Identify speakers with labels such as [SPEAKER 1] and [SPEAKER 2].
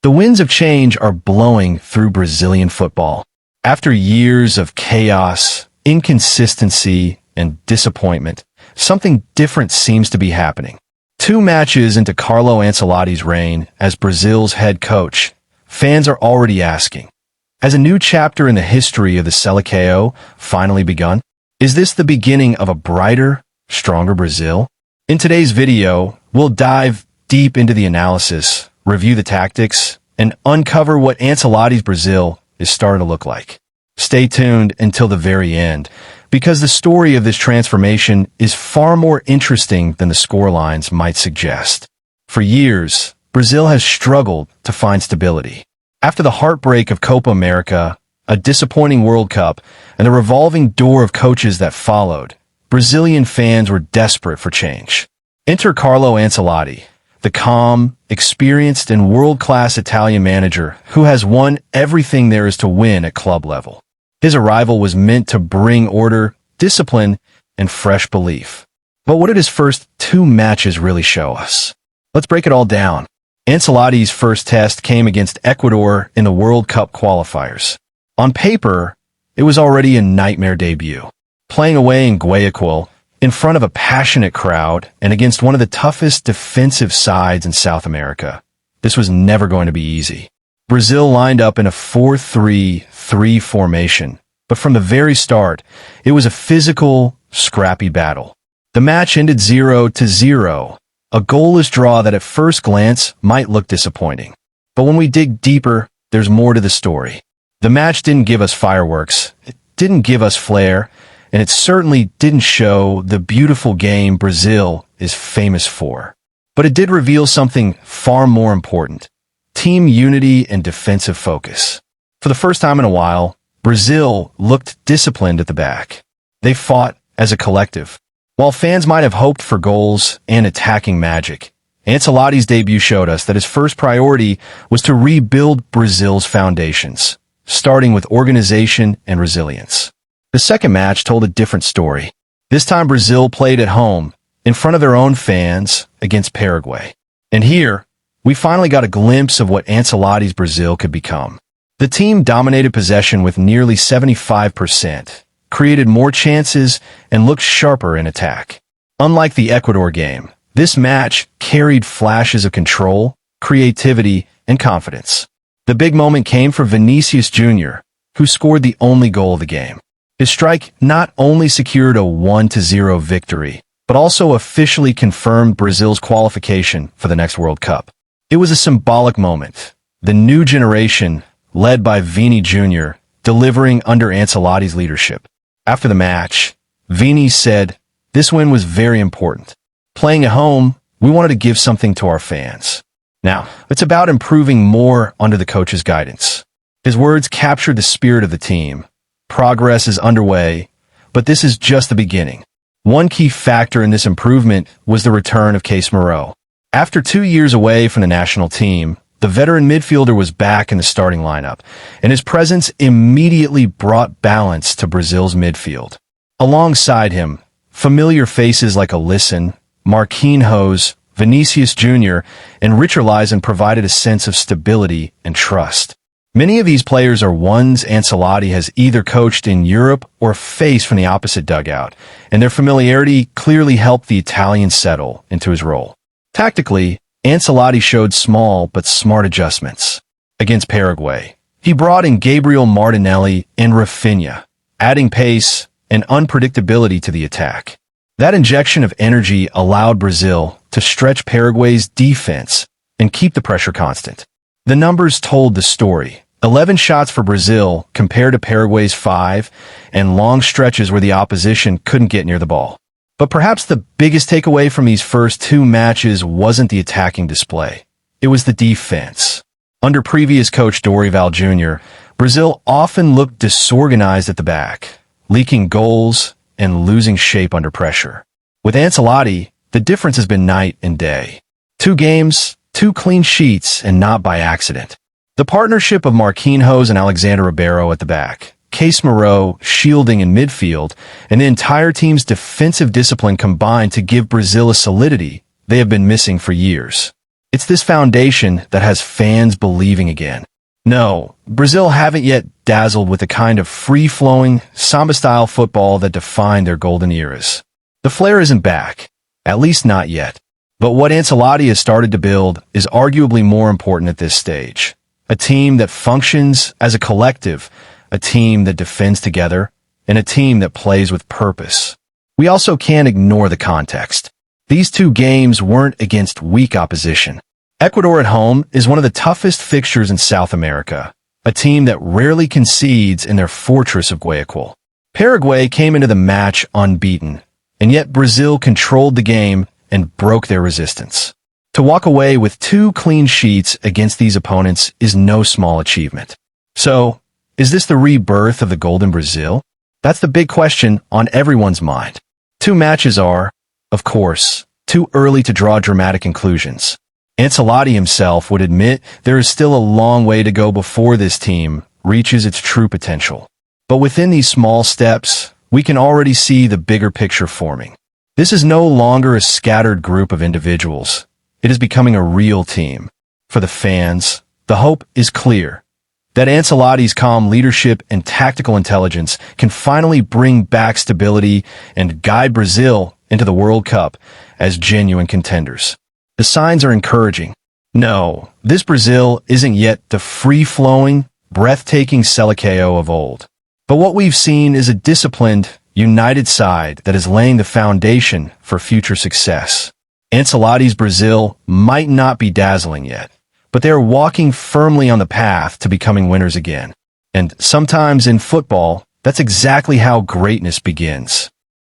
[SPEAKER 1] The winds of change are blowing through Brazilian football. After years of chaos, inconsistency, and disappointment, something different seems to be happening. 2 matches into Carlo Ancelotti's reign as Brazil's head coach, fans are already asking, has a new chapter in the history of the Seleção finally begun? Is this the beginning of a brighter, stronger Brazil? In today's video, we'll dive deep into the analysis, review the tactics, and uncover what Ancelotti's Brazil is starting to look like. Stay tuned until the very end, because the story of this transformation is far more interesting than the scorelines might suggest. For years, Brazil has struggled to find stability. After the heartbreak of Copa America, a disappointing World Cup, and the revolving door of coaches that followed, Brazilian fans were desperate for change. Enter Carlo Ancelotti, the calm, experienced, and world-class Italian manager who has won everything there is to win at club level. His arrival was meant to bring order, discipline, and fresh belief. But what did his first 2 matches really show us? Let's break it all down. Ancelotti's first test came against Ecuador in the World Cup qualifiers. On paper, it was already a nightmare debut. Playing away in Guayaquil, in front of a passionate crowd, and against one of the toughest defensive sides in South America. This was never going to be easy. Brazil lined up in a 4-3-3 formation, but from the very start, it was a physical, scrappy battle. The match ended 0-0, a goalless draw that at first glance might look disappointing. But when we dig deeper, there's more to the story. The match didn't give us fireworks, it didn't give us flair, and it certainly didn't show the beautiful game Brazil is famous for. But it did reveal something far more important: team unity and defensive focus. For the first time in a while, Brazil looked disciplined at the back. They fought as a collective. While fans might have hoped for goals and attacking magic, Ancelotti's debut showed us that his first priority was to rebuild Brazil's foundations, starting with organization and resilience. The second match told a different story. This time Brazil played at home, in front of their own fans, against Paraguay. And here, we finally got a glimpse of what Ancelotti's Brazil could become. The team dominated possession with nearly 75%, created more chances, and looked sharper in attack. Unlike the Ecuador game, this match carried flashes of control, creativity, and confidence. The big moment came for Vinícius Júnior, who scored the only goal of the game. His strike not only secured a 1-0 victory, but also officially confirmed Brazil's qualification for the next World Cup. It was a symbolic moment. The new generation, led by Vini Jr., delivering under Ancelotti's leadership. After the match, Vini said, "This win was very important. Playing at home, we wanted to give something to our fans. Now, it's about improving more under the coach's guidance." His words captured the spirit of the team. Progress is underway, but this is just the beginning. One key factor in this improvement was the return of Casemiro. After 2 years away from the national team, the veteran midfielder was back in the starting lineup, and his presence immediately brought balance to Brazil's midfield. Alongside him, familiar faces like Alisson, Marquinhos, Vinícius Júnior, and Richarlison provided a sense of stability and trust. Many of these players are ones Ancelotti has either coached in Europe or faced from the opposite dugout, and their familiarity clearly helped the Italian settle into his role. Tactically, Ancelotti showed small but smart adjustments. Against Paraguay, he brought in Gabriel Martinelli and Rafinha, adding pace and unpredictability to the attack. That injection of energy allowed Brazil to stretch Paraguay's defense and keep the pressure constant. The numbers told the story. 11 shots for Brazil compared to Paraguay's 5, and long stretches where the opposition couldn't get near the ball. But perhaps the biggest takeaway from these first 2 matches wasn't the attacking display. It was the defense. Under previous coach Dorival Jr., Brazil often looked disorganized at the back, leaking goals and losing shape under pressure. With Ancelotti, the difference has been night and day. 2 games, 2 clean sheets, and not by accident. The partnership of Marquinhos and Alexander Ribeiro at the back, Casemiro shielding in midfield, and the entire team's defensive discipline combined to give Brazil a solidity they have been missing for years. It's this foundation that has fans believing again. No, Brazil haven't yet dazzled with the kind of free-flowing, samba-style football that defined their golden eras. The flair isn't back, at least not yet. But what Ancelotti has started to build is arguably more important at this stage. A team that functions as a collective, a team that defends together, and a team that plays with purpose. We also can't ignore the context. These two games weren't against weak opposition. Ecuador at home is one of the toughest fixtures in South America, a team that rarely concedes in their fortress of Guayaquil. Paraguay came into the match unbeaten, and yet Brazil controlled the game and broke their resistance. To walk away with 2 clean sheets against these opponents is no small achievement. So, is this the rebirth of the Golden Brazil? That's the big question on everyone's mind. 2 matches are, of course, too early to draw dramatic conclusions. Ancelotti himself would admit there is still a long way to go before this team reaches its true potential. But within these small steps, we can already see the bigger picture forming. This is no longer a scattered group of individuals. It is becoming a real team. For the fans, the hope is clear that Ancelotti's calm leadership and tactical intelligence can finally bring back stability and guide Brazil into the World Cup as genuine contenders. The signs are encouraging. No, this Brazil isn't yet the free-flowing, breathtaking Seleção of old. But what we've seen is a disciplined, united side that is laying the foundation for future success. Ancelotti's Brazil might not be dazzling yet, but they are walking firmly on the path to becoming winners again. And sometimes in football, that's exactly how greatness begins.